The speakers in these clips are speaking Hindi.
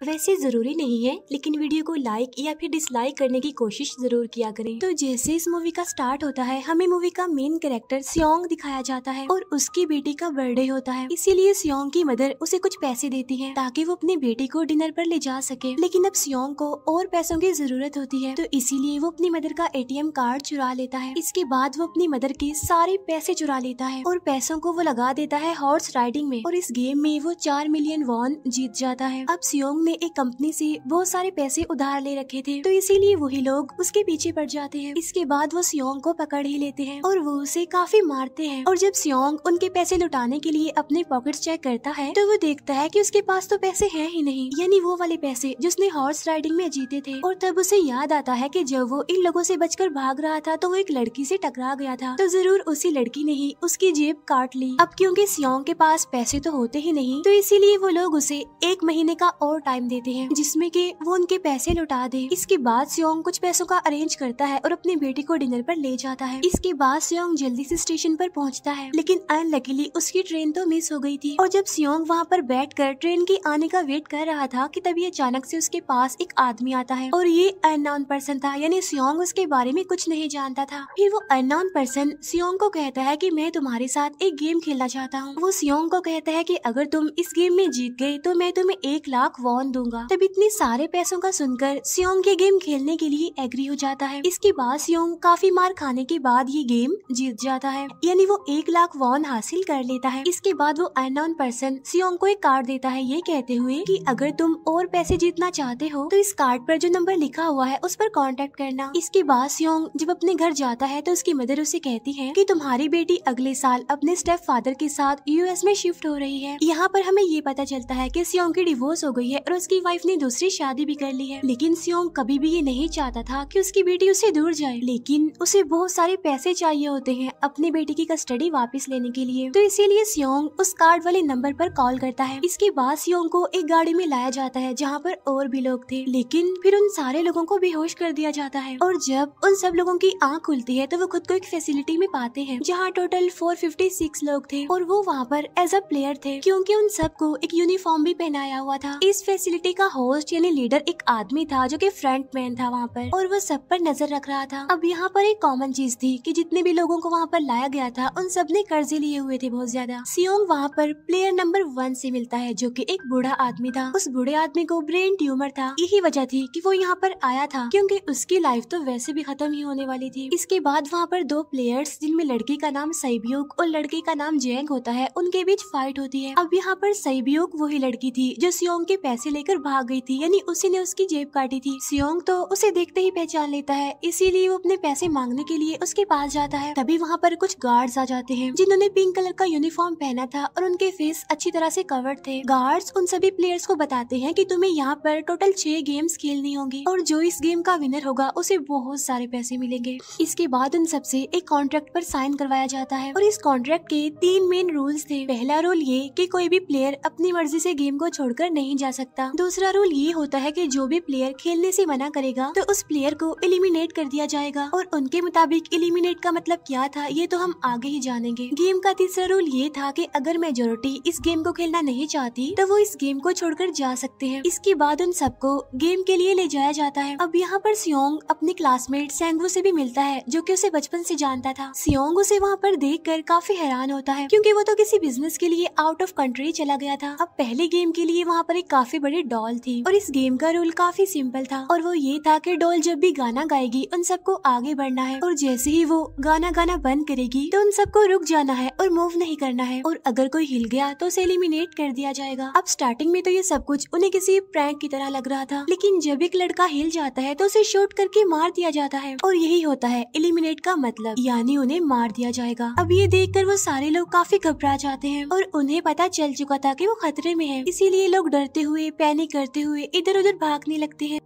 वैसे जरूरी नहीं है, लेकिन वीडियो को लाइक या फिर डिसलाइक करने की कोशिश जरूर किया करें। तो जैसे इस मूवी का स्टार्ट होता है, हमें मूवी का मेन कैरेक्टर सियोंग दिखाया जाता है और उसकी बेटी का बर्थडे होता है। इसीलिए सियोंग की मदर उसे कुछ पैसे देती है ताकि वो अपनी बेटी को डिनर पर ले जा सके। लेकिन अब सियोंग को और पैसों की जरूरत होती है, तो इसीलिए वो अपनी मदर का ATM कार्ड चुरा लेता है। इसके बाद वो अपनी मदर के सारे पैसे चुरा लेता है और पैसों को वो लगा देता है हॉर्स राइडिंग में, और इस गेम में वो 4 मिलियन वॉन जीत जाता है। अब सियोंग ने एक कंपनी से बहुत सारे पैसे उधार ले रखे थे, तो इसीलिए वही लोग उसके पीछे पड़ जाते हैं। इसके बाद वो सियोंग को पकड़ ही लेते हैं और वो उसे काफी मारते हैं। और जब सियोंग उनके पैसे लुटाने के लिए अपने पॉकेट्स चेक करता है, तो वो देखता है कि उसके पास तो पैसे हैं ही नहीं, यानी वो वाले पैसे जिसने हॉर्स राइडिंग में जीते थे। और तब उसे याद आता है कि जब वो इन लोगों से बचकर भाग रहा था तो वो एक लड़की से टकरा गया था, तो जरूर उसी लड़की ने ही उसकी जेब काट ली। अब क्योंकि सियोंग के पास पैसे तो होते ही नहीं, तो इसीलिए वो लोग उसे 1 महीने का और टाइम देते हैं जिसमें कि वो उनके पैसे लौटा दे। इसके बाद सियोंग कुछ पैसों का अरेंज करता है और अपनी बेटी को डिनर पर ले जाता है। इसके बाद सियोंग जल्दी से स्टेशन पर पहुंचता है, लेकिन अनलकीली उसकी ट्रेन तो मिस हो गई थी। और जब सियोंग वहाँ पर बैठकर ट्रेन के आने का वेट कर रहा था कि तभी अचानक से उसके पास एक आदमी आता है, और ये अननोन पर्सन था, यानी सियोंग उसके बारे में कुछ नहीं जानता था। फिर वो अननोन पर्सन सियोंग को कहता है कि मैं तुम्हारे साथ एक गेम खेलना चाहता हूँ। वो सियोंग को कहता है कि अगर तुम इस गेम में जीत गए तो मैं तुम्हें 1 लाख वॉन दूंगा। तब इतने सारे पैसों का सुनकर सियोंग ये गेम खेलने के लिए एग्री हो जाता है। इसके बाद सियोंग काफी मार खाने के बाद ये गेम जीत जाता है, यानी वो 1 लाख वॉन हासिल कर लेता है। इसके बाद वो अननोन पर्सन सियोंग को एक कार्ड देता है, ये कहते हुए कि अगर तुम और पैसे जीतना चाहते हो तो इस कार्ड पर जो नंबर लिखा हुआ है उस पर कांटेक्ट करना। इसके बाद सियोंग जब अपने घर जाता है तो उसकी मदर उसे कहती है कि तुम्हारी बेटी अगले साल अपने स्टेप फादर के साथ US में शिफ्ट हो रही है। यहाँ पर हमें ये पता चलता है कि सियोंग की डिवोर्स हो गई है और उसकी वाइफ ने दूसरी शादी भी कर ली है। लेकिन सियोंग कभी भी ये नहीं चाहता था कि उसकी बेटी उससे दूर जाए, लेकिन उसे बहुत सारे पैसे चाहिए होते हैं अपनी बेटी की कस्टडी वापस लेने के लिए, तो इसीलिए सियोंग उस कार्ड वाले नंबर पर कॉल करता है। इसके बाद सियोंग को एक गाड़ी में लाया जाता है जहाँ पर और भी लोग थे, लेकिन फिर उन सारे लोगों को बेहोश कर दिया जाता है। और जब उन सब लोगों की आंख खुलती है तो वो खुद को एक फैसिलिटी में पाते हैं जहाँ टोटल 456 लोग थे, और वो वहाँ पर एज अ प्लेयर थे क्योंकि उन सबको एक यूनिफॉर्म भी पहनाया हुआ था। इस फैसिलिटी का होस्ट यानी लीडर एक आदमी था जो कि फ्रंट मैन था वहाँ पर, और वो सब पर नजर रख रहा था। अब यहाँ पर एक कॉमन चीज थी कि जितने भी लोगों को वहाँ पर लाया गया था उन सब ने कर्जे लिए हुए थे बहुत ज्यादा। सियोंग वहाँ पर प्लेयर नंबर 1 से मिलता है जो कि एक बूढ़ा आदमी था। उस बूढ़े आदमी को ब्रेन ट्यूमर था, यही वजह थी कि वो यहाँ पर आया था क्योंकि उसकी लाइफ तो वैसे भी खत्म ही होने वाली थी। इसके बाद वहाँ पर 2 प्लेयर्स जिनमें लड़की का नाम सैब्यूक और लड़के का नाम जेंग होता है, उनके बीच फाइट होती है। अब यहाँ पर सैब्यूक वही लड़की थी जो सियोंग के पैसे लेकर भाग गई थी, यानी उसी ने उसकी जेब काटी थी। सियोंग तो उसे देखते ही पहचान लेता है, इसीलिए वो अपने पैसे मांगने के लिए उसके पास जाता है। तभी वहाँ पर कुछ गार्ड्स आ जाते हैं जिन्होंने पिंक कलर का यूनिफॉर्म पहना था और उनके फेस अच्छी तरह से कवर्ड थे। गार्ड्स उन सभी प्लेयर्स को बताते हैं कि तुम्हें यहाँ पर टोटल 6 गेम्स खेलनी होंगी और जो इस गेम का विनर होगा उसे बहुत सारे पैसे मिलेंगे। इसके बाद उन सबसे एक कॉन्ट्रैक्ट पर साइन करवाया जाता है और इस कॉन्ट्रैक्ट के 3 मेन रूल्स थे। पहला रूल ये कि कोई भी प्लेयर अपनी मर्जी से गेम को छोड़कर नहीं जा सकता। दूसरा रूल ये होता है कि जो भी प्लेयर खेलने से मना करेगा तो उस प्लेयर को एलिमिनेट कर दिया जाएगा, और उनके मुताबिक एलिमिनेट का मतलब क्या था ये तो हम आगे ही जानेंगे। गेम का तीसरा रूल ये था कि अगर मेजोरिटी इस गेम को खेलना नहीं चाहती तो वो इस गेम को छोड़कर जा सकते हैं। इसके बाद उन सबको गेम के लिए ले जाया जाता है। अब यहाँ पर सियोंग अपने क्लासमेट सेंगवू से भी मिलता है जो कि उसे बचपन से जानता था। सियोंग उसे वहाँ पर देखकर काफी हैरान होता है क्योंकि वो तो किसी बिजनेस के लिए आउट ऑफ कंट्री चला गया था। अब पहले गेम के लिए वहाँ पर एक काफी बड़ी डॉल थी और इस गेम का रूल काफी सिंपल था, और वो ये था कि डॉल जब भी गाना गाएगी उन सबको आगे बढ़ना है, और जैसे ही वो गाना गाना बंद करेगी तो उन सबको रुक जाना है और मूव नहीं करना है, और अगर कोई हिल गया तो उसे एलिमिनेट कर दिया जाएगा। अब स्टार्टिंग में तो ये सब कुछ उन्हें किसी प्रैंक की तरह लग रहा था, लेकिन जब एक लड़का हिल जाता है तो उसे शूट करके मार दिया जाता है, और यही होता है एलिमिनेट का मतलब, यानी उन्हें मार दिया जाएगा। अब ये देखकर वो सारे लोग काफी घबरा जाते हैं और उन्हें पता चल चुका था कि वो खतरे में है, इसीलिए लोग डरते हुए पैनिक करते हुए इधर उधर भागने लगते हैं।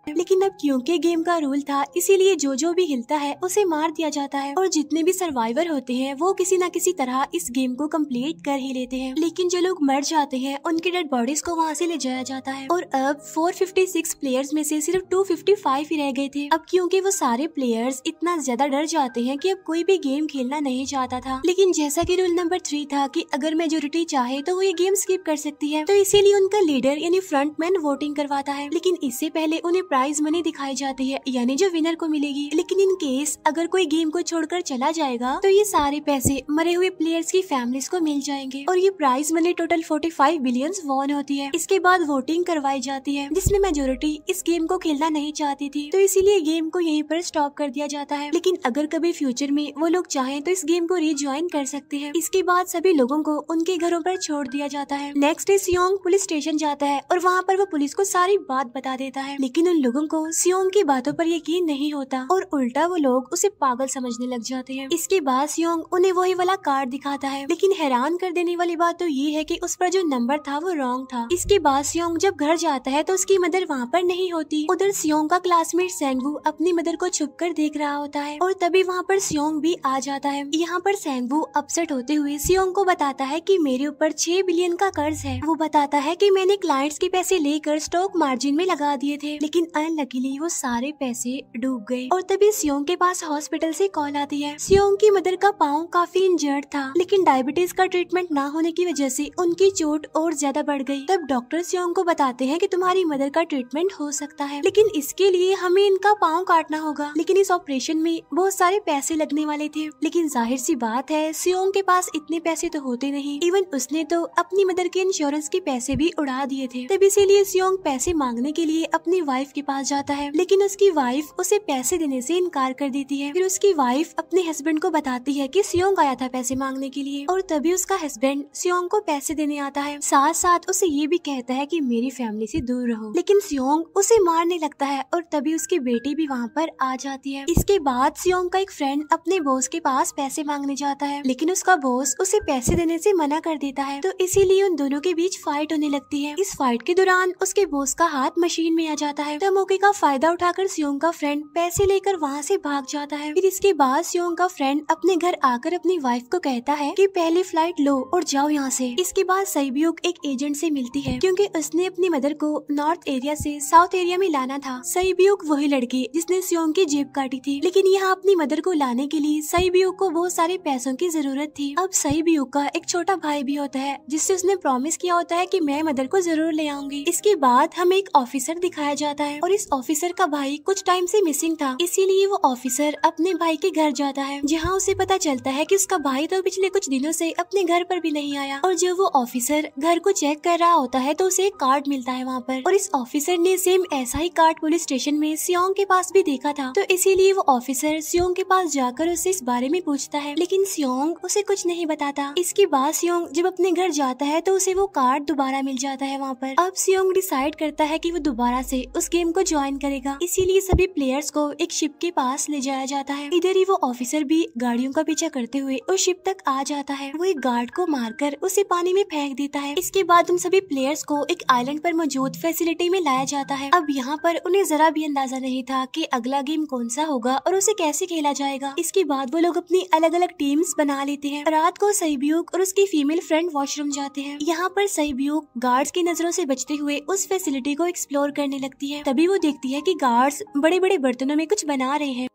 लेकिन अब क्योंकि गेम का रूल था इसीलिए जो भी हिलता है उसे मार दिया जाता है और जितने भी सर्वाइवर होते हैं वो किसी न किसी तरह इस गेम को कंप्लीट कर ही लेते हैं। लेकिन जो लोग मर जाते हैं उनकी डेड बॉडीज को वहाँ से ले जाया जाता है और अब 456 प्लेयर्स में से सिर्फ 255 ही रह गए थे। अब क्योंकि वो सारे प्लेयर्स इतना ज्यादा डर जाते हैं कि अब कोई भी गेम खेलना नहीं चाहता था। लेकिन जैसा कि रूल नंबर 3 था कि अगर मेजोरिटी चाहे तो वो ये गेम स्किप कर सकती है, तो इसीलिए उनका लीडर यानी फ्रंटमैन वोटिंग करवाता है। लेकिन इससे पहले उन्हें प्राइज मनी दिखाई जाती है यानी जो विनर को मिलेगी। लेकिन इन केस अगर कोई गेम को छोड़कर चला जाएगा तो ये सारे पैसे मरे हुए प्लेयर्स की फैमिलीज को मिल जाएंगे और ये prize money total 45 billion won होती है। इसके बाद वोटिंग करवाई जाती है जिसमें मेजोरिटी इस गेम को खेलना नहीं चाहती थी, तो इसीलिए गेम को यहीं पर स्टॉप कर दिया जाता है। लेकिन अगर कभी फ्यूचर में वो लोग चाहें तो इस गेम को रीज्वाइन कर सकते हैं। इसके बाद सभी लोगों को उनके घरों पर छोड़ दिया जाता है। नेक्स्ट डे सियोंग पुलिस स्टेशन जाता है और वहाँ पर वो पुलिस को सारी बात बता देता है। लेकिन उन लोगों को सियोंग की बातों पर यकीन नहीं होता और उल्टा वो लोग उसे पागल समझने लग जाते हैं। इसके बाद सियोंग उन्हें वही वाला कार्ड दिखाता है, लेकिन हैरान कर देने वाली बात तो ये है कि उस पर जो नंबर था वो रॉन्ग था। इसके बाद सियोंग जब घर जाता है तो उसकी मदर वहाँ पर नहीं होती। उधर सियोंग का क्लासमेट सेंगवू अपनी मदर को छुप कर देख रहा होता है और तभी वहाँ पर सियोंग भी आ जाता है। यहाँ पर सेंगवू अपसेट होते हुए सियोंग को बताता है कि मेरे ऊपर 6 बिलियन का कर्ज है। वो बताता है कि मैंने क्लाइंट्स के पैसे लेकर स्टॉक मार्जिन में लगा दिए थे, लेकिन अनलकीली वो सारे पैसे डूब गए। और तभी सियोंग के पास हॉस्पिटल से कॉल आती है। सियोंग की मदर का पाँव काफी इंजर्ड था, लेकिन डायबिटीज का ट्रीटमेंट न होने की वजह से उनकी चोट और ज्यादा बढ़ गई। तब डॉक्टर सियोंग को बताते हैं कि तुम्हारी मदर का ट्रीटमेंट हो सकता है, लेकिन इसके लिए हमें इनका पाँव काटना होगा। लेकिन इस ऑपरेशन में बहुत सारे पैसे लगने वाले थे। लेकिन जाहिर सी बात है सियोंग के पास इतने पैसे तो होते नहीं। इवन उसने तो अपनी मदर के इंश्योरेंस के पैसे भी उड़ा दिए थे। तब इसीलिए सियोंग पैसे मांगने के लिए अपनी वाइफ के पास जाता है, लेकिन उसकी वाइफ उसे पैसे देने से इनकार कर देती है। फिर उसकी वाइफ अपने हस्बैंड को बताती है कि सियोंग आया था पैसे मांगने के लिए और तभी उसका हस्बैंड सियोंग को पैसे देने आता है। साथ साथ उसे ये भी कहता है कि मेरी फैमिली से दूर रहो। लेकिन सियोंग उसे मारने लगता है और तभी उसकी बेटी भी वहाँ पर आ जाती है। इसके बाद सियोंग का एक फ्रेंड अपने बॉस के पास पैसे मांगने जाता है, लेकिन उसका बॉस उसे पैसे देने से मना कर देता है, तो इसीलिए उन दोनों के बीच फाइट होने लगती है। इस फाइट के दौरान उसके बॉस का हाथ मशीन में आ जाता है, तो मौके का फायदा उठाकर सियोंग का फ्रेंड पैसे लेकर वहाँ से भाग जाता है। फिर इसके बाद सियोंग का फ्रेंड अपने घर आकर अपनी वाइफ को कहता है कि पहली फ्लाइट लो और जाओ यहाँ से। इसके बाद सईब्यूक एक एजेंट से मिलती है क्योंकि उसने अपनी मदर को नॉर्थ एरिया से साउथ एरिया में लाना था। सईब्यूक वही लड़की जिसने सियोंग की जेब काटी थी, लेकिन यहाँ अपनी मदर को लाने के लिए सईब्यूक को बहुत सारे पैसों की जरूरत थी। अब सईब्यूक का एक छोटा भाई भी होता है जिससे उसने प्रॉमिस किया होता है कि मैं मदर को जरूर ले आऊंगी। इसके बाद हमें एक ऑफिसर दिखाया जाता है और इस ऑफिसर का भाई कुछ टाइम से मिसिंग था, इसीलिए वो ऑफिसर अपने भाई के घर जाता है, जहाँ उसे पता चलता है कि उसका भाई तो पिछले कुछ दिनों से अपने घर पर भी नहीं आया। और जब वो ऑफिसर घर को चेक कर रहा होता है तो उसे एक कार्ड मिलता है वहाँ पर, और इस ऑफिसर ने सेम ऐसा ही कार्ड पुलिस स्टेशन में सियोंग के पास भी देखा था, तो इसीलिए वो ऑफिसर सियोंग के पास जाकर उससे इस बारे में पूछता है, लेकिन सियोंग उसे कुछ नहीं बताता। इसके बाद सियोंग जब अपने घर जाता है तो उसे वो कार्ड दोबारा मिल जाता है वहाँ पर। अब सियोंग डिसाइड करता है कि वो दोबारा से उस गेम को ज्वाइन करेगा, इसीलिए सभी प्लेयर्स को एक शिप के पास ले जाया जाता है। इधर ही वो ऑफिसर भी गाड़ियों का पीछा करते हुए उस शिप तक आ जाता है। वो एक गार्ड को मारकर उसे पानी में फेंक देता है। इसके बाद उन सभी प्लेयर्स को एक आइलैंड पर मौजूद फैसिलिटी में लाया जाता है। अब यहाँ पर उन्हें जरा भी अंदाजा नहीं था कि अगला गेम कौन सा होगा और उसे कैसे खेला जाएगा। इसके बाद वो लोग अपनी अलग अलग टीम्स बना लेते हैं। रात को सईब्यूक और उसकी फीमेल फ्रेंड वॉशरूम जाते हैं। यहाँ पर सईब्यूक गार्ड्स की नजरों से बचते हुए उस फैसिलिटी को एक्सप्लोर करने लगती है। तभी वो देखती है कि गार्ड्स बड़े बड़े बर्तनों में कुछ बना रहे हैं,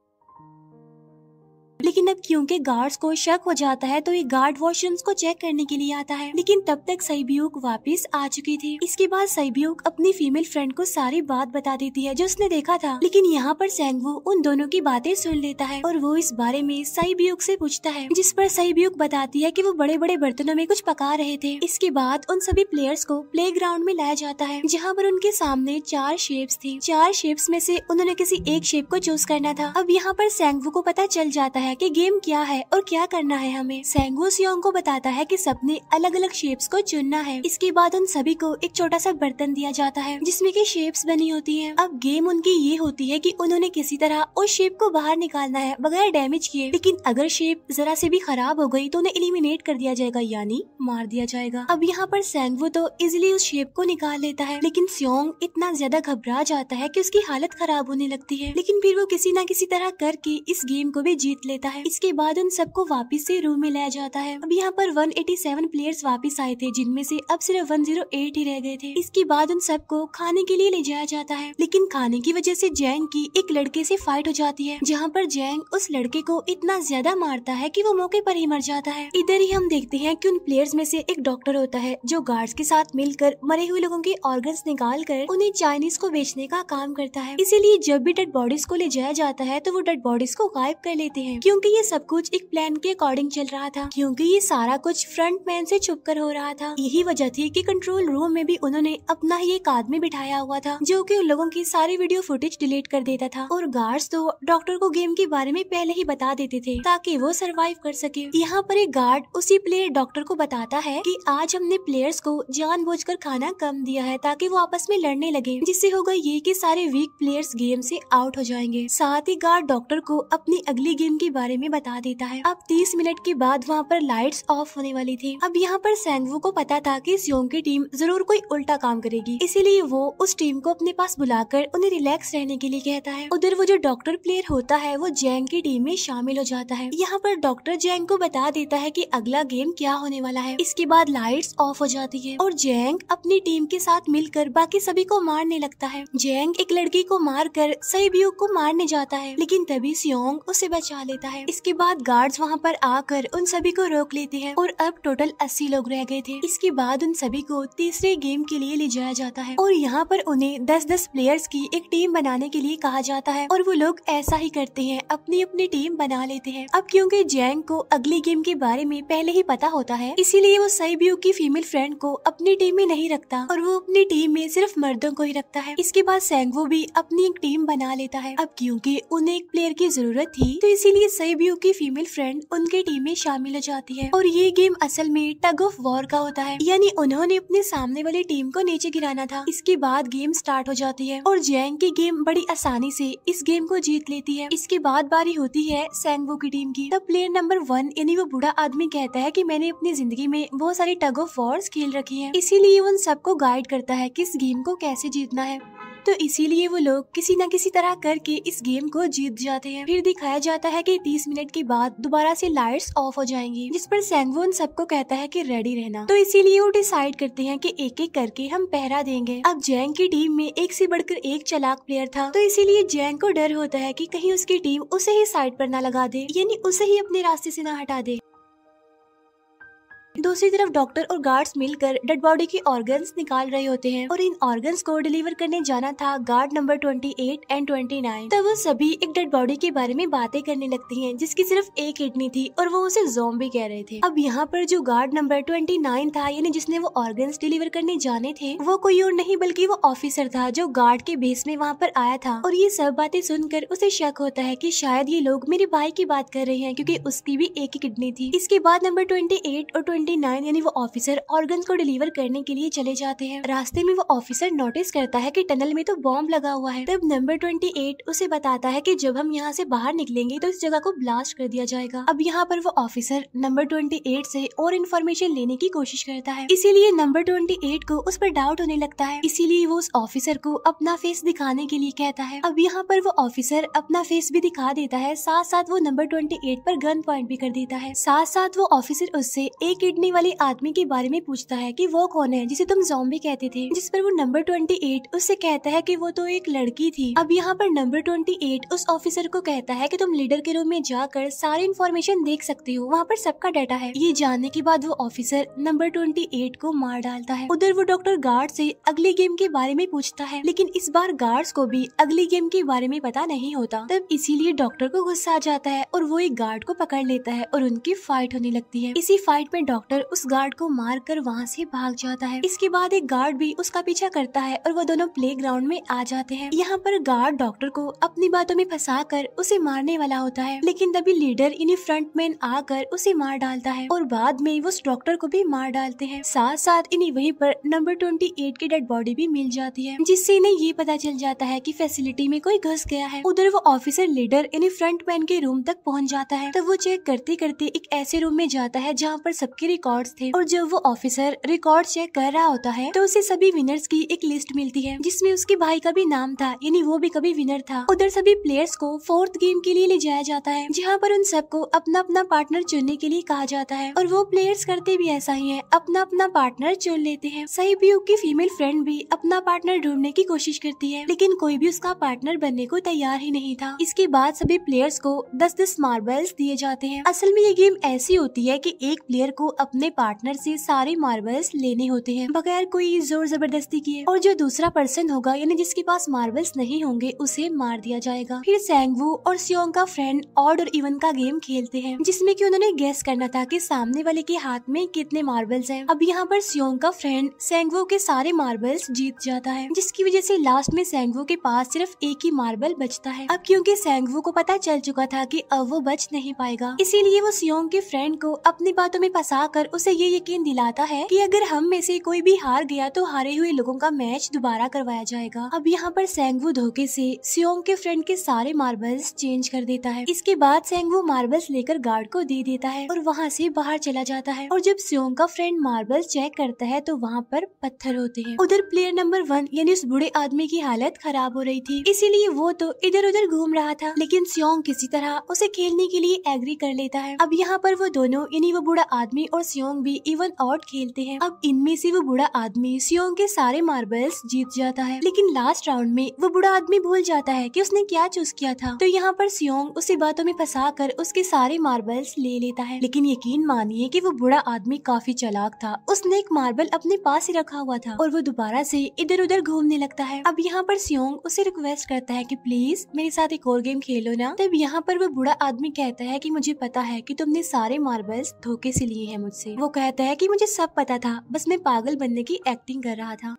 लेकिन अब क्योंकि गार्ड्स को शक हो जाता है तो ये गार्ड वॉशरूम्स को चेक करने के लिए आता है, लेकिन तब तक सईब्यूक वापस आ चुकी थी। इसके बाद सईब्यूक अपनी फीमेल फ्रेंड को सारी बात बता देती है जो उसने देखा था, लेकिन यहाँ पर सेंगवू उन दोनों की बातें सुन लेता है और वो इस बारे में सईब्यूक से पूछता है, जिस पर सईब्यूक बताती है कि वो बड़े बड़े बर्तनों में कुछ पका रहे थे। इसके बाद उन सभी प्लेयर्स को प्लेग्राउंड में लाया जाता है, जहाँ पर उनके सामने 4 शेप्स थी। 4 शेप्स में से उन्होंने किसी एक शेप को चूज करना था। अब यहाँ पर सेंगवू को पता चल जाता है कि गेम क्या है और क्या करना है हमें। सेंगवू सियोंग को बताता है कि सबने अलग अलग शेप्स को चुनना है। इसके बाद उन सभी को एक छोटा सा बर्तन दिया जाता है जिसमें कि शेप्स बनी होती है। अब गेम उनकी ये होती है कि उन्होंने किसी तरह उस शेप को बाहर निकालना है बगैर डैमेज किए, लेकिन अगर शेप जरा से भी खराब हो गई तो उन्हें एलिमिनेट कर दिया जाएगा, यानी मार दिया जाएगा। अब यहाँ पर सेंगवू तो इजिली उस शेप को निकाल लेता है, लेकिन सियोंग इतना ज्यादा घबरा जाता है कि उसकी हालत खराब होने लगती है, लेकिन फिर वो किसी न किसी तरह करके इस गेम को भी जीत लेता है। इसके बाद उन सबको वापस से रूम में लाया जाता है। अब यहाँ पर 187 प्लेयर्स वापस आए थे, जिनमें से अब सिर्फ 108 ही रह गए थे। इसके बाद उन सबको खाने के लिए ले जाया जाता है, लेकिन खाने की वजह से जैंग की एक लड़के से फाइट हो जाती है, जहाँ पर जैंग उस लड़के को इतना ज्यादा मारता है कि वो मौके पर ही मर जाता है। इधर ही हम देखते हैं कि उन प्लेयर्स में से एक डॉक्टर होता है जो गार्ड्स के साथ मिलकर मरे हुए लोगों के ऑर्गन्स निकाल कर उन्हें चाइनीज को बेचने का काम करता है। इसीलिए जब भी डेड बॉडीज को ले जाया जाता है तो वो डेड बॉडीज को गायब कर लेते हैं, क्योंकि ये सब कुछ एक प्लान के अकॉर्डिंग चल रहा था, क्योंकि ये सारा कुछ फ्रंट मैन से छुप कर हो रहा था। यही वजह थी कि कंट्रोल रूम में भी उन्होंने अपना ही एक आदमी बिठाया हुआ था जो कि उन लोगों की सारी वीडियो फुटेज डिलीट कर देता था, और गार्ड्स तो डॉक्टर को गेम के बारे में पहले ही बता देते थे ताकि वो सरवाइव कर सके। यहाँ पर एक गार्ड उसी प्लेयर डॉक्टर को बताता है कि आज हमने प्लेयर्स को जानबूझकर खाना कम दिया है ताकि वो आपस में लड़ने लगे, जिससे होगा ये कि सारे वीक प्लेयर्स गेम से आउट हो जाएंगे। साथ ही गार्ड डॉक्टर को अपनी अगली गेम के बारे में बता देता है। अब 30 मिनट के बाद वहाँ पर लाइट्स ऑफ होने वाली थी। अब यहाँ पर सेंगवू को पता था कि सियोंग की टीम जरूर कोई उल्टा काम करेगी, इसीलिए वो उस टीम को अपने पास बुलाकर उन्हें रिलैक्स रहने के लिए कहता है। उधर वो जो डॉक्टर प्लेयर होता है वो जैंग की टीम में शामिल हो जाता है। यहाँ पर डॉक्टर जैंग को बता देता है कि अगला गेम क्या होने वाला है। इसके बाद लाइट्स ऑफ हो जाती है और जैंग अपनी टीम के साथ मिलकर बाकी सभी को मारने लगता है। जैंग एक लड़की को मारकर सैब्यू को मारने जाता है, लेकिन तभी सियोंग उसे बचा लेता है। इसके बाद गार्ड्स वहाँ पर आकर उन सभी को रोक लेते हैं और अब टोटल 80 लोग रह गए थे। इसके बाद उन सभी को तीसरे गेम के लिए ले जाया जाता है और यहाँ पर उन्हें 10-10 प्लेयर्स की एक टीम बनाने के लिए कहा जाता है, और वो लोग ऐसा ही करते हैं, अपनी अपनी टीम बना लेते हैं। अब क्योंकि जैंग को अगली गेम के बारे में पहले ही पता होता है, इसीलिए वो सैब्यू की फीमेल फ्रेंड को अपनी टीम में नहीं रखता और वो अपनी टीम में सिर्फ मर्दों को ही रखता है। इसके बाद सेंगवू भी अपनी एक टीम बना लेता है। अब क्योंकि उन्हें एक प्लेयर की जरूरत थी तो इसीलिए सैब्यू की फीमेल फ्रेंड उनके टीम में शामिल हो जाती है, और ये गेम असल में टग ऑफ वॉर का होता है, यानी उन्होंने अपने सामने वाली टीम को नीचे गिराना था। इसके बाद गेम स्टार्ट हो जाती है और जैंग की गेम बड़ी आसानी से इस गेम को जीत लेती है। इसके बाद बारी होती है सेंगवू की टीम की। तब प्लेयर नंबर 1 यानी वो बूढ़ा आदमी कहता है कि मैंने अपनी जिंदगी में बहुत सारी टग ऑफ वॉर्स खेल रखी है, इसीलिए उन सबको गाइड करता है कि इस गेम को कैसे जीतना है। तो इसीलिए वो लोग किसी न किसी तरह करके इस गेम को जीत जाते हैं। फिर दिखाया जाता है कि 30 मिनट के बाद दोबारा से लाइट्स ऑफ हो जाएंगी, जिस पर सेंगवू उन सबको कहता है कि रेडी रहना। तो इसीलिए वो डिसाइड करते हैं कि एक एक करके हम पहरा देंगे। अब जैंग की टीम में एक से बढ़कर एक चालाक प्लेयर था, तो इसीलिए जैंग को डर होता है कि कहीं उसकी टीम उसे ही साइड पर न लगा दे, यानी उसे ही अपने रास्ते से न हटा दे। दूसरी तरफ डॉक्टर और गार्ड्स मिलकर डेड बॉडी के ऑर्गन्स निकाल रहे होते हैं और इन ऑर्गन्स को डिलीवर करने जाना था गार्ड नंबर 28 एंड 29। तब वो सभी एक डेड बॉडी के बारे में बातें करने लगती हैं जिसकी सिर्फ एक किडनी थी और वो उसे ज़ॉम्बी कह रहे थे। अब यहाँ पर जो गार्ड नंबर 29 था, यानी जिसने वो ऑर्गन्स डिलीवर करने जाने थे, वो कोई और नहीं बल्कि वो ऑफिसर था जो गार्ड के बेस में वहाँ पर आया था। और ये सब बातें सुनकर उसे शक होता है कि शायद ये लोग मेरे भाई की बात कर रहे हैं, क्योंकि उसकी भी एक ही किडनी थी। इसके बाद नंबर 28 और 29 यानी वो ऑफिसर ऑर्गन्स को डिलीवर करने के लिए चले जाते हैं। रास्ते में वो ऑफिसर नोटिस करता है कि टनल में तो बॉम्ब लगा हुआ है। तब नंबर 28 उसे बताता है कि जब हम यहाँ से बाहर निकलेंगे तो इस जगह को ब्लास्ट कर दिया जाएगा। अब यहाँ पर वो ऑफिसर नंबर 28 से और इन्फॉर्मेशन लेने की कोशिश करता है, इसीलिए नंबर 28 को उस पर डाउट होने लगता है, इसीलिए वो उस ऑफिसर को अपना फेस दिखाने के लिए कहता है। अब यहाँ पर वो ऑफिसर अपना फेस भी दिखा देता है, साथ साथ वो नंबर 28 पर गन पॉइंट भी कर देता है। साथ साथ वो ऑफिसर उससे एक किडनी वाले आदमी के बारे में पूछता है कि वो कौन है जिसे तुम ज़ॉम्बी कहते थे, जिस पर वो नंबर 28 उससे कहता है कि वो तो एक लड़की थी। अब यहाँ पर नंबर 28 उस ऑफिसर को कहता है कि तुम लीडर के रूम में जाकर सारी इन्फॉर्मेशन देख सकते हो, वहाँ पर सबका डाटा है। ये जानने के बाद वो ऑफिसर नंबर 28 को मार डालता है। उधर वो डॉक्टर गार्ड से अगली गेम के बारे में पूछता है, लेकिन इस बार गार्ड्स को भी अगली गेम के बारे में पता नहीं होता। तब इसीलिए डॉक्टर को गुस्सा आ जाता है और वो एक गार्ड को पकड़ लेता है और उनकी फाइट होने लगती है। इसी फाइट में डॉक्टर डॉक्टर उस गार्ड को मार कर वहाँ से भाग जाता है। इसके बाद एक गार्ड भी उसका पीछा करता है और वो दोनों प्लेग्राउंड में आ जाते हैं। यहाँ पर गार्ड डॉक्टर को अपनी बातों में फंसा कर उसे मारने वाला होता है, लेकिन तभी लीडर यानी फ्रंटमैन आकर उसे मार डालता है और बाद में वो उस डॉक्टर को भी मार डालते हैं। साथ साथ इन्हें वहीं पर नंबर 28 की डेड बॉडी भी मिल जाती है, जिससे इन्हें ये पता चल जाता है कि फैसिलिटी में कोई घुस गया है। उधर वो ऑफिसर लीडर यानी फ्रंटमैन के रूम तक पहुंच जाता है। तब वो चेक करते करते एक ऐसे रूम में जाता है जहाँ पर सबके रिकॉर्ड्स थे, और जब वो ऑफिसर रिकॉर्ड चेक कर रहा होता है तो उसे सभी विनर्स की एक लिस्ट मिलती है, जिसमें उसके भाई का भी नाम था, यानी वो भी कभी विनर था। उधर सभी प्लेयर्स को 4th गेम के लिए ले जाया जाता है, जहाँ पर उन सबको अपना अपना पार्टनर चुनने के लिए कहा जाता है, और वो प्लेयर्स करते भी ऐसा ही है, अपना अपना पार्टनर चुन लेते हैं। सहीब्यूक की फीमेल फ्रेंड भी अपना पार्टनर ढूंढने की कोशिश करती है, लेकिन कोई भी उसका पार्टनर बनने को तैयार ही नहीं था। इसके बाद सभी प्लेयर्स को 10-10 मार्बल्स दिए जाते हैं। असल में ये गेम ऐसी होती है कि एक प्लेयर को अपने पार्टनर से सारे मार्बल्स लेने होते हैं बगैर कोई जोर जबरदस्ती किए, और जो दूसरा पर्सन होगा यानी जिसके पास मार्बल्स नहीं होंगे उसे मार दिया जाएगा। फिर सैंगवू और सियोंग का फ्रेंड ऑड और इवन का गेम खेलते हैं, जिसमें कि उन्होंने गेस करना था कि सामने वाले के हाथ में कितने मार्बल्स हैं। अब यहाँ पर सियोंग का फ्रेंड सैंगवू के सारे मार्बल्स जीत जाता है, जिसकी वजह से लास्ट में सैंगवू के पास सिर्फ एक ही मार्बल बचता है। अब क्योंकि सैंगवू को पता चल चुका था कि अब वो बच नहीं पाएगा, इसीलिए वो सियोंग के फ्रेंड को अपनी बातों में फंसा कर उसे ये यकीन दिलाता है कि अगर हम में से कोई भी हार गया तो हारे हुए लोगों का मैच दोबारा करवाया जाएगा। अब यहाँ पर सैंगवू धोखे से सियोंग के फ्रेंड के सारे मार्बल्स चेंज कर देता है। इसके बाद सैंगवू मार्बल्स लेकर गार्ड को दे देता है और वहाँ से बाहर चला जाता है, और जब सियोंग का फ्रेंड मार्बल्स चेक करता है तो वहाँ पर पत्थर होते हैं। उधर प्लेयर नंबर 1 यानी उस बूढ़े आदमी की हालत खराब हो रही थी, इसीलिए वो तो इधर उधर घूम रहा था, लेकिन सियोंग किसी तरह उसे खेलने के लिए एग्री कर लेता है। अब यहाँ पर वो दोनों यानी वो बूढ़ा आदमी और सियोंग भी इवन ऑड खेलते हैं। अब इनमें से वो बूढ़ा आदमी सियोंग के सारे मार्बल्स जीत जाता है, लेकिन लास्ट राउंड में वो बूढ़ा आदमी भूल जाता है कि उसने क्या चूज किया था। तो यहाँ पर सियोंग उसे बातों में फंसा कर उसके सारे मार्बल्स ले लेता है, लेकिन यकीन मानिए कि वो बूढ़ा आदमी काफी चालाक था। उसने एक मार्बल अपने पास ही रखा हुआ था और वो दोबारा से इधर उधर घूमने लगता है। अब यहाँ पर सियोंग उसे रिक्वेस्ट करता है कि प्लीज मेरे साथ एक और गेम खेलो ना। तब यहाँ पर वो बूढ़ा आदमी कहता है कि मुझे पता है कि तुमने सारे मार्बल्स धोखे से लिए हैं मुझसे। वो कहता है कि मुझे सब पता था, बस मैं पागल बनने की एक्टिंग कर रहा था।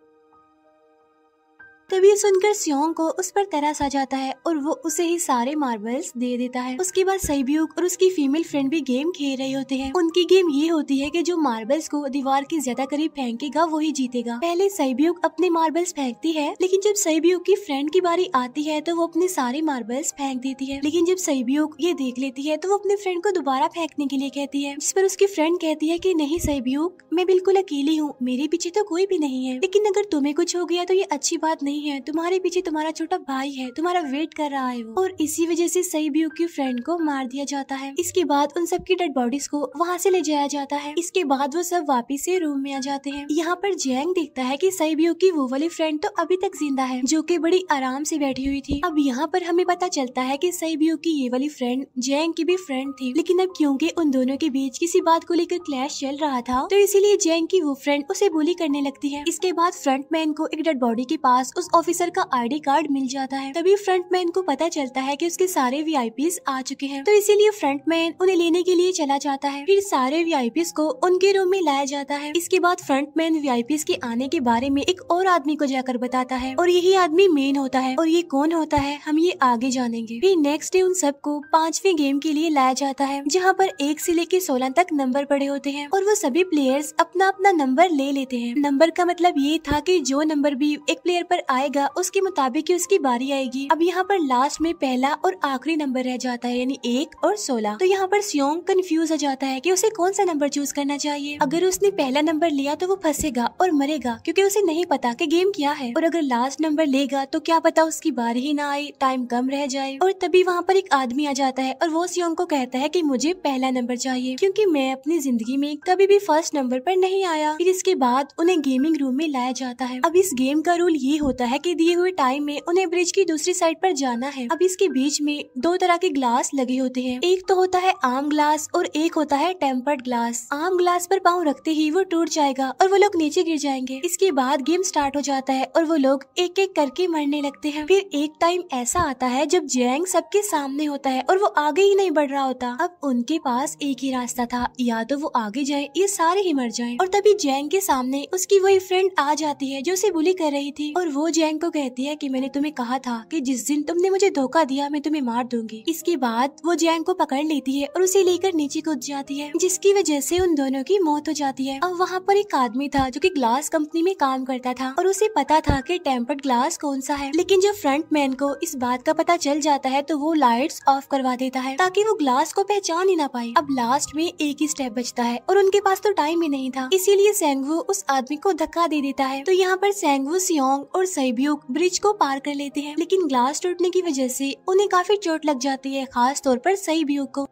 तभी सुनकर सियोंग को उस पर तरस आ जाता है और वो उसे ही सारे मार्बल्स दे देता है। उसके बाद सहीब्यूक और उसकी फीमेल फ्रेंड भी गेम खेल रहे होते हैं। उनकी गेम ये होती है कि जो मार्बल्स को दीवार के ज्यादा करीब फेंकेगा वो ही जीतेगा। पहले सहीब्यूक अपने मार्बल्स फेंकती है, लेकिन जब सहीब्यूक की फ्रेंड की बारी आती है तो वो अपने सारे मार्बल्स फेंक देती है। लेकिन जब सहीब्यूक ये देख लेती है तो वो अपने फ्रेंड को दोबारा फेंकने के लिए कहती है, जिस पर उसकी फ्रेंड कहती है कि नहीं सहीब्यूक, मैं बिल्कुल अकेली हूँ, मेरे पीछे तो कोई भी नहीं है, लेकिन अगर तुम्हें कुछ हो गया तो ये अच्छी बात नहीं है, तुम्हारे पीछे तुम्हारा छोटा भाई है, तुम्हारा वेट कर रहा है वो। और इसी वजह से सहीब्यूक की फ्रेंड को मार दिया जाता है। इसके बाद उन सबकी डेड बॉडीज को वहाँ से ले जाया जाता है। इसके बाद वो सब वापिस से रूम में आ जाते हैं। यहाँ पर जैंग देखता है कि सहीब्यूक की वो वाली फ्रेंड तो अभी तक जिंदा है, जो कि बड़ी आराम से बैठी हुई थी। अब यहाँ पर हमें पता चलता है कि सहीब्यूक की ये वाली फ्रेंड जैंग की भी फ्रेंड थी, लेकिन अब क्योंकि उन दोनों के बीच किसी बात को लेकर क्लैश चल रहा था तो इसीलिए जैंग की वो फ्रेंड उसे बुली करने लगती है। इसके बाद फ्रंटमैन को एक डेड बॉडी के पास उस ऑफिसर का आईडी कार्ड मिल जाता है। तभी फ्रंटमैन को पता चलता है कि उसके सारे वीआईपीज आ चुके हैं, तो इसीलिए फ्रंटमैन उन्हें लेने के लिए चला जाता है। फिर सारे वीआईपीज को उनके रूम में लाया जाता है। इसके बाद फ्रंटमैन वीआईपीज के आने के बारे में एक और आदमी को जाकर बताता है, और यही आदमी मेन होता है, और ये कौन होता है हम ये आगे जानेंगे। फिर नेक्स्ट डे उन सबको 5वें गेम के लिए लाया जाता है, जहाँ पर 1 से लेकर 16 तक नंबर पड़े होते हैं, और वो सभी प्लेयर्स अपना अपना नंबर ले लेते हैं। नंबर का मतलब ये था कि जो नंबर भी एक प्लेयर पर आएगा उसके मुताबिक ही उसकी बारी आएगी। अब यहाँ पर लास्ट में पहला और आखिरी नंबर रह जाता है, यानी 1 और 16। तो यहाँ पर सियोंग कंफ्यूज हो जाता है कि उसे कौन सा नंबर चूज करना चाहिए। अगर उसने पहला नंबर लिया तो वो फंसेगा और मरेगा, क्योंकि उसे नहीं पता कि गेम क्या है, और अगर लास्ट नंबर लेगा तो क्या पता उसकी बारी ही ना आए, टाइम कम रह जाए। और तभी वहाँ पर एक आदमी आ जाता है और वो सियोंग को कहता है कि मुझे पहला नंबर चाहिए, क्योंकि मैं अपनी जिंदगी में कभी भी फर्स्ट नंबर पर नहीं आया। फिर इसके बाद उन्हें गेमिंग रूम में लाया जाता है। अब इस गेम का रूल ये होता होता है कि दिए हुए टाइम में उन्हें ब्रिज की दूसरी साइड पर जाना है। अब इसके बीच में दो तरह के ग्लास लगे होते हैं, एक तो होता है आम ग्लास और एक होता है टेम्पर्ड ग्लास। आम ग्लास पर पाँव रखते ही वो टूट जाएगा और वो लोग नीचे गिर जाएंगे। इसके बाद गेम स्टार्ट हो जाता है और वो लोग एक एक करके मरने लगते हैं। फिर एक टाइम ऐसा आता है जब जैंग सबके सामने होता है और वो आगे ही नहीं बढ़ रहा होता। अब उनके पास एक ही रास्ता था, या तो वो आगे जाए या सारे ही मर जाएं। और तभी जैंग के सामने उसकी वही फ्रेंड आ जाती है जो उसे बुली कर रही थी, और वो जैंग को कहती है कि मैंने तुम्हें कहा था कि जिस दिन तुमने मुझे धोखा दिया मैं तुम्हें मार दूंगी। इसके बाद वो जैंग को पकड़ लेती है और उसे लेकर नीचे कूद जाती है, जिसकी वजह से उन दोनों की मौत हो जाती है। अब वहाँ पर एक आदमी था जो कि ग्लास कंपनी में काम करता था और उसे पता था कि टेम्पर्ड ग्लास कौन सा है, लेकिन जब फ्रंट मैन को इस बात का पता चल जाता है तो वो लाइट्स ऑफ करवा देता है ताकि वो ग्लास को पहचान ही ना पाए। अब लास्ट में एक ही स्टेप बचता है और उनके पास तो टाइम ही नहीं था, इसीलिए सेंगवू उस आदमी को धक्का दे देता है। तो यहाँ पर सेंगवू, सियोंग और सैब्यूक ब्रिज को पार कर लेते हैं, लेकिन ग्लास टूटने की वजह से उन्हें काफी चोट लग जाती है, खास तौर पर सैब्यूक को।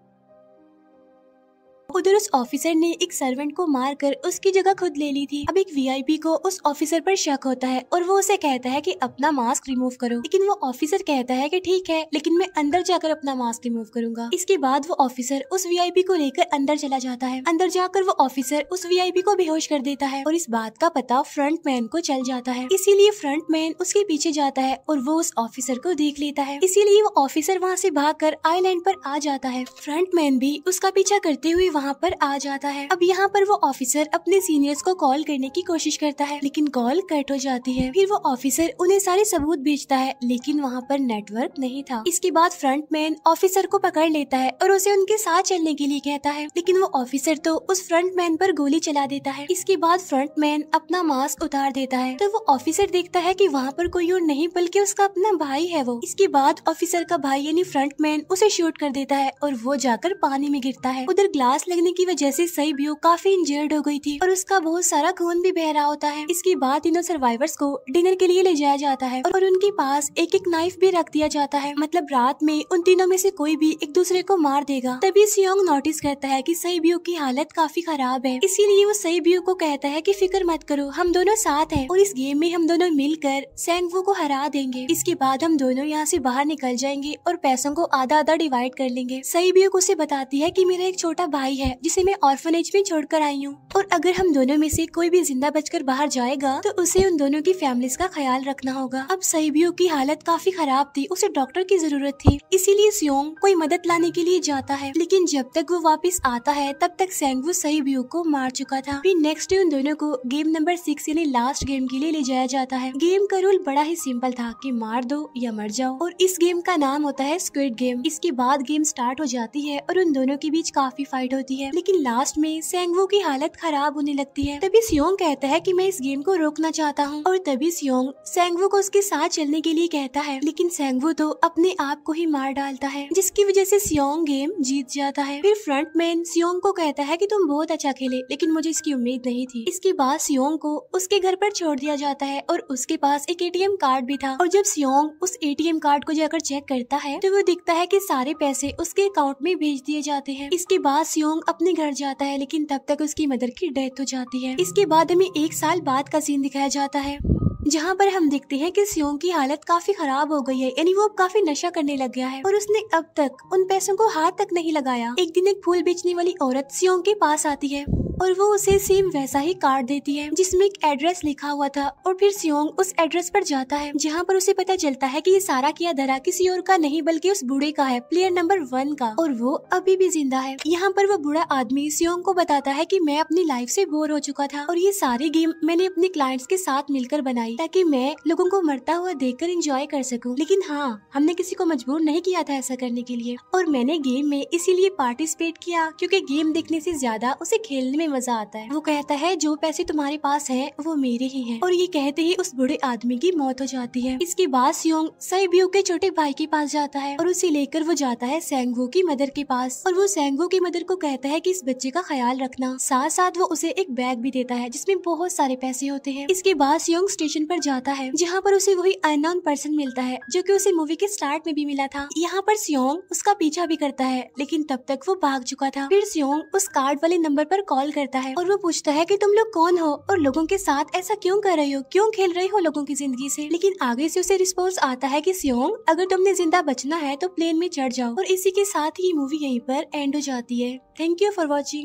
उधर उस ऑफिसर ने एक सर्वेंट को मारकर उसकी जगह खुद ले ली थी। अब एक वीआईपी को उस ऑफिसर पर शक होता है और वो उसे कहता है कि अपना मास्क रिमूव करो, लेकिन वो ऑफिसर कहता है कि ठीक है, लेकिन मैं अंदर जाकर अपना मास्क रिमूव करूंगा। इसके बाद वो ऑफिसर उस वीआईपी को लेकर अंदर चला जाता है। अंदर जाकर वो ऑफिसर उस वीआईपी को बेहोश कर देता है और इस बात का पता फ्रंट मैन को चल जाता है, इसीलिए फ्रंट मैन उसके पीछे जाता है और वो उस ऑफिसर को देख लेता है, इसीलिए वो ऑफिसर वहाँ से भागकर आइलैंड पर आ जाता है। फ्रंट मैन भी उसका पीछा करते हुए वहाँ पर आ जाता है। अब यहाँ पर वो ऑफिसर अपने सीनियर्स को कॉल करने की कोशिश करता है, लेकिन कॉल कट हो जाती है। फिर वो ऑफिसर उन्हें सारे सबूत भेजता है, लेकिन वहाँ पर नेटवर्क नहीं था। इसके बाद फ्रंट मैन ऑफिसर को पकड़ लेता है और उसे उनके साथ चलने के लिए कहता है, लेकिन वो ऑफिसर तो उस फ्रंट मैन पर गोली चला देता है। इसके बाद फ्रंट मैन अपना मास्क उतार देता है, तो वो ऑफिसर देखता है कि वहाँ पर कोई और नहीं बल्कि उसका अपना भाई है वो। इसके बाद ऑफिसर का भाई यानी फ्रंट मैन उसे शूट कर देता है और वो जाकर पानी में गिरता है। उधर ग्लास लगने की वजह से सैब्यूक काफी इंजर्ड हो गई थी और उसका बहुत सारा खून भी बह रहा होता है। इसके बाद तीनों सर्वाइवर्स को डिनर के लिए ले जाया जाता है और उनके पास एक एक नाइफ भी रख दिया जाता है, मतलब रात में उन तीनों में से कोई भी एक दूसरे को मार देगा। तभी सियोंग नोटिस करता है कि सैब्यूक की हालत काफी खराब है, इसीलिए वो सैब्यूक को कहता है कि फिक्र मत करो, हम दोनों साथ हैं और इस गेम में हम दोनों मिलकर सेंगवू को हरा देंगे। इसके बाद हम दोनों यहाँ से बाहर निकल जाएंगे और पैसों को आधा आधा डिवाइड कर लेंगे। सैब्यूक उसे बताती है कि मेरा एक छोटा भाई है जिसे मैं ऑर्फनेज में छोड़कर आई हूँ, और अगर हम दोनों में से कोई भी जिंदा बचकर बाहर जाएगा तो उसे उन दोनों की फैमिलीज का ख्याल रखना होगा। अब सैब्यूक की हालत काफी खराब थी, उसे डॉक्टर की जरूरत थी, इसीलिए सियोंग कोई मदद लाने के लिए जाता है, लेकिन जब तक वो वापस आता है तब तक सेंगवू सैब्यूक को मार चुका था। फिर नेक्स्ट डे उन दोनों को गेम नंबर 6 यानी लास्ट गेम के लिए ले जाया जाता है। गेम का रूल बड़ा ही सिंपल था कि मार दो या मर जाओ, और इस गेम का नाम होता है स्क्विड गेम। इसके बाद गेम स्टार्ट हो जाती है और उन दोनों के बीच काफी फाइट होती है, लेकिन लास्ट में सेंगवू की हालत खराब होने लगती है। तभी सियोंग कहता है कि मैं इस गेम को रोकना चाहता हूँ, और तभी सियोंग सेंगवू को उसके साथ चलने के लिए कहता है, लेकिन सेंगवू तो अपने आप को ही मार डालता है, जिसकी वजह से सियोंग गेम जीत जाता है। फिर फ्रंट मैन सियोंग को कहता है कि तुम बहुत अच्छा खेले, लेकिन मुझे इसकी उम्मीद नहीं थी। इसके बाद सियोंग को उसके घर पर छोड़ दिया जाता है और उसके पास एक एटीएम कार्ड भी था, और जब सियोंग उस एटीएम कार्ड को जाकर चेक करता है तो वो दिखता है कि सारे पैसे उसके अकाउंट में भेज दिए जाते हैं। इसके बाद सियोंग अपने घर जाता है, लेकिन तब तक उसकी मदर की डेथ हो जाती है। इसके बाद हमें 1 साल बाद का सीन दिखाया जाता है, जहाँ पर हम देखते हैं कि सियोंग की हालत काफी खराब हो गई है, यानी वो काफी नशा करने लग गया है और उसने अब तक उन पैसों को हाथ तक नहीं लगाया। एक दिन एक फूल बेचने वाली औरत सियोंग के पास आती है और वो उसे सेम वैसा ही कार्ड देती है जिसमें एक एड्रेस लिखा हुआ था, और फिर सियोंग उस एड्रेस पर जाता है जहाँ पर उसे पता चलता है कि ये सारा किया धरा किसी और का नहीं बल्कि उस बूढ़े का है, प्लेयर नंबर 1 का, और वो अभी भी जिंदा है। यहाँ पर वो बूढ़ा आदमी सियोंग को बताता है कि मैं अपनी लाइफ से बोर हो चुका था और ये सारी गेम मैंने अपने क्लाइंट्स के साथ मिलकर बनाई ताकि मैं लोगों को मरता हुआ देखकर एंजॉय कर सकूं, लेकिन हाँ, हमने किसी को मजबूर नहीं किया था ऐसा करने के लिए, और मैंने गेम में इसीलिए पार्टिसिपेट किया क्योंकि गेम देखने से ज्यादा उसे खेलने में मजा आता है। वो कहता है जो पैसे तुम्हारे पास हैं वो मेरे ही हैं, और ये कहते ही उस बूढ़े आदमी की मौत हो जाती है। इसके बाद सियोंग सैब्यूक के छोटे भाई के पास जाता है और उसे लेकर वो जाता है सेंगवू की मदर के पास, और वो सेंगवू की मदर को कहता है कि इस बच्चे का ख्याल रखना, साथ साथ वो उसे एक बैग भी देता है जिसमें बहुत सारे पैसे होते हैं। इसके बाद सियोंग स्टेशन पर जाता है जहाँ पर उसे वही अननोन पर्सन मिलता है जो कि उसे मूवी के स्टार्ट में भी मिला था। यहाँ पर सियोंग उसका पीछा भी करता है, लेकिन तब तक वो भाग चुका था। फिर सियोंग उस कार्ड वाले नंबर पर कॉल कॉल करता है और वो पूछता है कि तुम लोग कौन हो और लोगों के साथ ऐसा क्यों कर रही हो, क्यों खेल रही हो लोगों की जिंदगी से। लेकिन आगे से उसे रिस्पॉन्स आता है कि सियोंग, अगर तुमने जिंदा बचना है तो प्लेन में चढ़ जाओ। और इसी के साथ ही मूवी यहीं पर एंड हो जाती है। Thank you for watching.